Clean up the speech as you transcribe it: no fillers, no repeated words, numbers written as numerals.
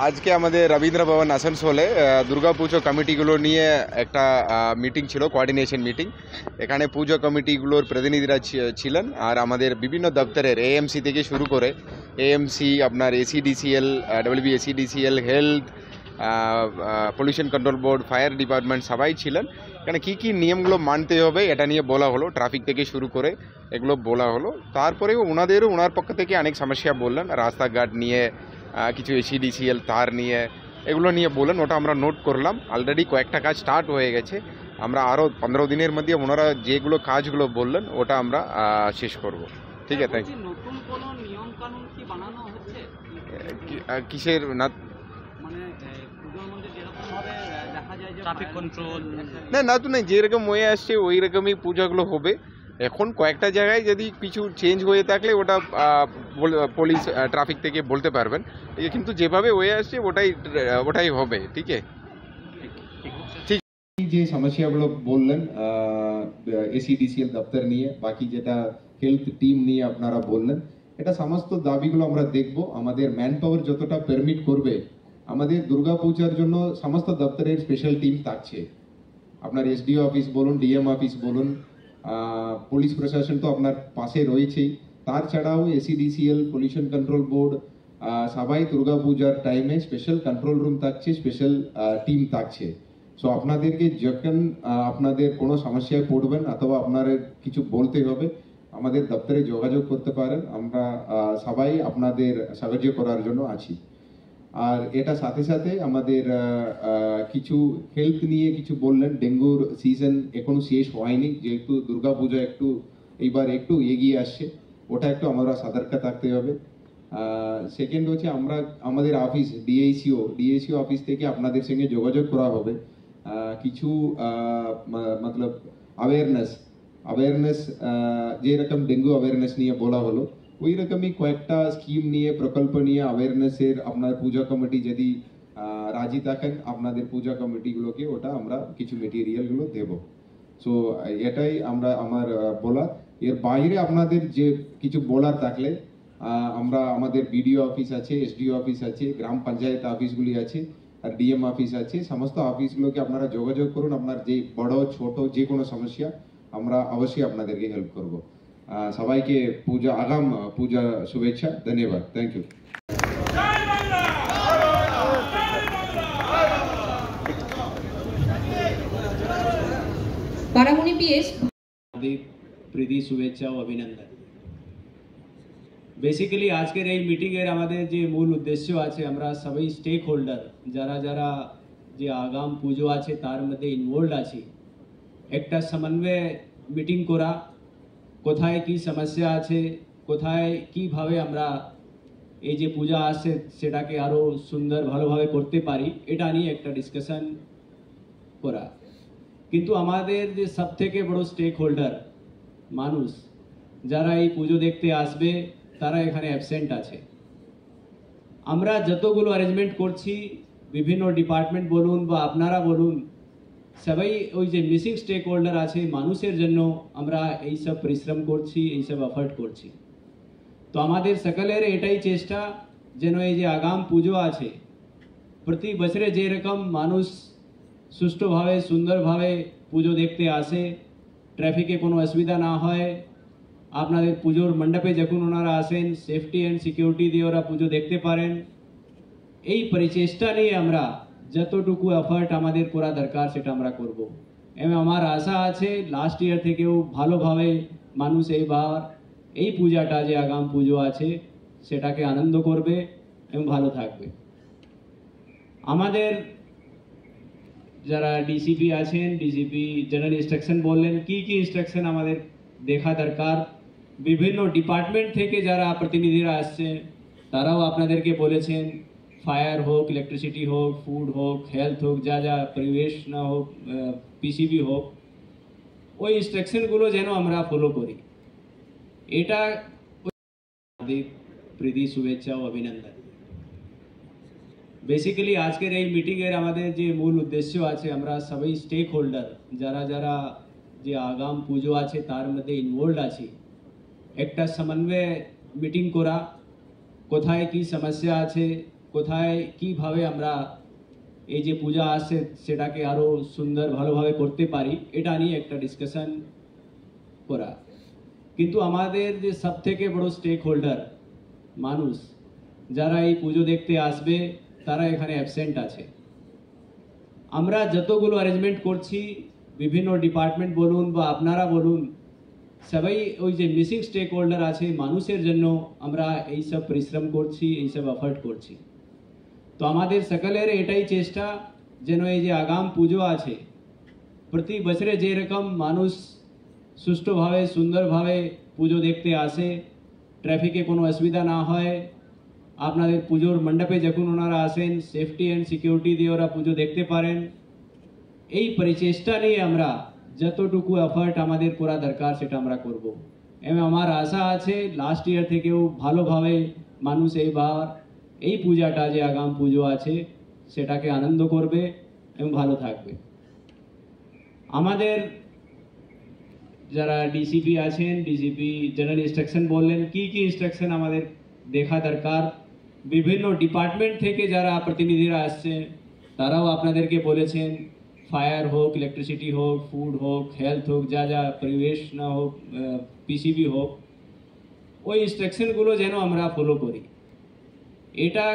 আজকে আমাদের রবীন্দ্র ভবন আসানসোলে দুর্গাপুজো কমিটিগুলো নিয়ে একটা মিটিং ছিল, কোঅর্ডিনেশন মিটিং। এখানে পুজো কমিটিগুলোর প্রতিনিধিরা ছিলেন, আর আমাদের বিভিন্ন দপ্তরের এএমসি থেকে শুরু করে এএমসি, আপনার SEDCL, WBSEDCL, health, pollution control board, fire department সবাই ছিলেন। এখানে কী কী নিয়মগুলো মানতে হবে এটা নিয়ে বলা হলো, ট্রাফিক থেকে শুরু করে এগুলো বলা হলো। তারপরেও ওনার পক্ষ থেকে অনেক সমস্যা বললেন, রাস্তাঘাট নিয়ে, কিছু এসিডিসিএল তার নিয়ে, এগুলো নিয়ে বলেন। ওটা আমরা নোট করলাম। অলরেডি কয়েকটা কাজ স্টার্ট হয়ে গেছে। আমরা আরও 15 দিনের মধ্যে ওনারা যেগুলো কাজগুলো বললেন ওটা আমরা শেষ করব। ঠিক আছে, থ্যাংক ইউ। নতুন কোনো নিয়ম কানুন কি বানানো হচ্ছে? কিসের না? মানে পুজোর মধ্যে যেরকম ভাবে দেখা যায় যে ট্রাফিক কন্ট্রোল না তো নেই, যেরকম হয়ে আসছে ওই রকমই পূজাগুলো হবে। এখন কয়েকটা জায়গায় যদি কিছু চেঞ্জ হয়ে থাকলে ওটা পুলিশ ট্রাফিক থেকে বলতে পারবেন, কিন্তু যেভাবে হয়ে আসছে ওটাই হবে। ঠিক আছে, ঠিক। যে সমস্যাগুলো বললেন এসিডিসিএল দপ্তর নিয়ে, বাকি যেটা হেলথ টিম নিয়ে আপনারা বললেন, এটা সমস্ত দাবিগুলো আমরা দেখব। আমাদের ম্যান পাওয়ার যতটা পারমিট করবে, আমাদের দুর্গাপূজার জন্য সমস্ত দপ্তরের স্পেশাল টিম থাকছে। আপনার এসডিও অফিস বলুন, ডিএম অফিস বলুন, পুলিশ প্রশাসন তো আপনার পাশে রয়েছেই। তার ছাড়াও এসিডিসিএল, পলিউশন কন্ট্রোল বোর্ড, সবাই দুর্গাপূজার টাইমে স্পেশাল কন্ট্রোল রুম থাকছে, স্পেশাল টিম থাকছে। সো আপনাদেরকে যখন আপনাদের কোনো সমস্যায় পড়বেন অথবা আপনাদের কিছু বলতে হবে, আমাদের দপ্তরে যোগাযোগ করতে পারেন। আমরা সবাই আপনাদের সাহায্য করার জন্য আছি। আর এটা সাথে সাথে আমাদের কিছু হেলথ নিয়ে কিছু বললেন। ডেঙ্গুর সিজন এখনো শেষ হয়নি, যেহেতু দুর্গাপূজা এইবার একটু এগিয়ে আসছে, ওটা একটু আমরা সতর্ক থাকতে হবে। সেকেন্ড হচ্ছে আমাদের অফিস ডিএইচও অফিস থেকে আপনাদের সঙ্গে যোগাযোগ করা হবে। কিছু মতলব অ্যাওয়ারনেস যেরকম ডেঙ্গু অ্যাওয়ারনেস নিয়ে বলা হলো, ওই রকমই কয়েকটা স্কিম নিয়ে, প্রকল্প নিয়ে অ্যাওয়ারনেসের আপনার পূজা কমিটি যদি রাজি থাকেন, আপনাদের পূজা কমিটিগুলোকে ওটা আমরা কিছু মেটেরিয়ালগুলো দেব। সো এটাই আমার বলা। এর বাইরে আপনাদের যে কিছু বলার থাকলে আমাদের বিডিও অফিস আছে, এসডিও অফিস আছে, গ্রাম পঞ্চায়েত অফিসগুলি আছে, আর ডিএম অফিস আছে। সমস্ত অফিসগুলোকে আপনারা যোগাযোগ করুন। আপনার যে বড় ছোট যে কোনো সমস্যা, আমরা অবশ্যই আপনাদেরকে হেল্প করব। সবাইকে আগাম পূজা শুভেচ্ছা, ধন্যবাদ, থ্যাংক ইউ। বারামুনি পিএস প্রীতি শুভেচ্ছা ও অভিনন্দন। বেসিক্যালি আজকের এই মিটিংয়ের আমাদের যে মূল উদ্দেশ্য আছে, আমরা সবাই স্টেক হোল্ডার যারা যারা যে আগাম পুজো আছে তার মধ্যে ইনভলভ আছি, একটা সমন্বয় মিটিং করা, কোথায় কি সমস্যা আছে, কোথায় কিভাবে আমরা এই যে পূজা আসছে সেটাকে আরও সুন্দর ভালোভাবে করতে পারি, এটা নিয়ে একটা ডিসকাশন করা। কিন্তু আমাদের যে সব থেকে বড় স্টেক হোল্ডার মানুষ যারা এই পুজো দেখতে আসবে, তারা এখানে অ্যাবসেন্ট আছে। আমরা যতগুলো অ্যারেঞ্জমেন্ট করছি, বিভিন্ন ডিপার্টমেন্ট বলুন বা আপনারা বলুন, সবাই ওই যে মিসিং স্টেক হোল্ডার আছে মানুষের জন্য আমরা এই সব পরিশ্রম করছি, এই সব এফর্ট করছি। তো আমাদের সকলের এটাই চেষ্টা যেন এই যে আগাম পুজো আছে, প্রতি বছরে যেরকম মানুষ সুষ্ঠুভাবে সুন্দরভাবে পুজো দেখতে আসে, ট্রাফিকে কোনো অসুবিধা না হয়, আপনাদের পুজোর মণ্ডপে যখন ওনারা আসেন সেফটি অ্যান্ড সিকিউরিটি দিয়ে ওরা পুজো দেখতে পারেন, এই পরিচেষ্টা নিয়ে আমরা যতটুকু এফর্ট আমাদের করা দরকার সেটা আমরা করব। এবং আমার আশা আছে লাস্ট ইয়ার থেকেও ভালোভাবে মানুষ এইবার এই পূজাটা যে আগাম পুজো আছে সেটাকে আনন্দ করবে এবং ভালো থাকবে। আমাদের যারা ডিসিপি আছেন, ডিসিপি জেনারেল ইনস্ট্রাকশন বললেন, কি কি ইনস্ট্রাকশন আমাদের দেখা দরকার। বিভিন্ন ডিপার্টমেন্ট থেকে যারা প্রতিনিধিরা আসছেন তারাও আপনাদেরকে বলেছেন, ফায়ার হোক, ইলেকট্রিসিটি হোক, ফুড হোক, হেলথ হোক, যা যা পরিবেশ না হোক, পিসিবি হোক, ওই ইনস্ট্রাকশনগুলো যেন আমরা ফলো করি। এটা প্রীতি শুভেচ্ছা ও অভিনন্দন। বেসিক্যালি আজকের এই মিটিংয়ের আমাদের যে মূল উদ্দেশ্য আছে, আমরা সবাই স্টেক হোল্ডার যারা যারা যে আগাম পুজো আছে তার মধ্যে ইনভলভ আছি, একটা সমন্বয় মিটিং করা, কোথায় কি সমস্যা আছে, কোথায় কিভাবে আমরা এই যে পূজা আসছে সেটাকে আরো সুন্দর ভালোভাবে করতে পারি এটা নিয়ে একটা ডিসকাশন করা। কিন্তু আমাদের যে সবথেকে বড় স্টেক হোল্ডার মানুষ যারা এই পুজো দেখতে আসবে তারা এখানে অ্যাবসেন্ট আছে। আমরা যতগুলো অ্যারেঞ্জমেন্ট করছি বিভিন্ন ডিপার্টমেন্ট বলুন বা আপনারা বলুন সবাই ওই যে মিসিং স্টেক হোল্ডার আছে মানুষের জন্য আমরা এই সব পরিশ্রম করছি, এই সব এফর্ট করছি। তো আমাদের সকলের এটাই চেষ্টা যেন এই যে আগাম পুজো আছে প্রতি বছরে যেরকম মানুষ সুষ্ঠুভাবে সুন্দরভাবে পুজো দেখতে আসে, ট্রাফিকে কোনো অসুবিধা না হয়, আপনাদের পুজোর মণ্ডপে যখন ওনারা আসেন সেফটি অ্যান্ড সিকিউরিটি দিয়ে ওরা পুজো দেখতে পারেন, এই পরিচেষ্টা নিয়ে আমরা যতটুকু এফর্ট আমাদের করা দরকার সেটা আমরা করব। এবং আমার আশা আছে লাস্ট ইয়ার থেকেও ভালোভাবে মানুষ এইবার এই পূজাটা যে আগাম পুজো আছে সেটাকে আনন্দ করবে এবং ভালো থাকবে। আমাদের যারা ডিসিপি আছেন, ডিসিপি জেনারেল ইনস্ট্রাকশন বললেন কি কি ইনস্ট্রাকশন আমাদের দেখা দরকার। বিভিন্ন ডিপার্টমেন্ট থেকে যারা প্রতিনিধিরা আসছে তারাও আপনাদেরকে বলেছেন, ফায়ার হোক, ইলেকট্রিসিটি হোক, ফুড হোক, হেলথ হোক, যা যা পরিবেশ না হোক, পিসিবি হোক, ওই ইনস্ট্রাকশনগুলো যেন আমরা ফলো করি। এটা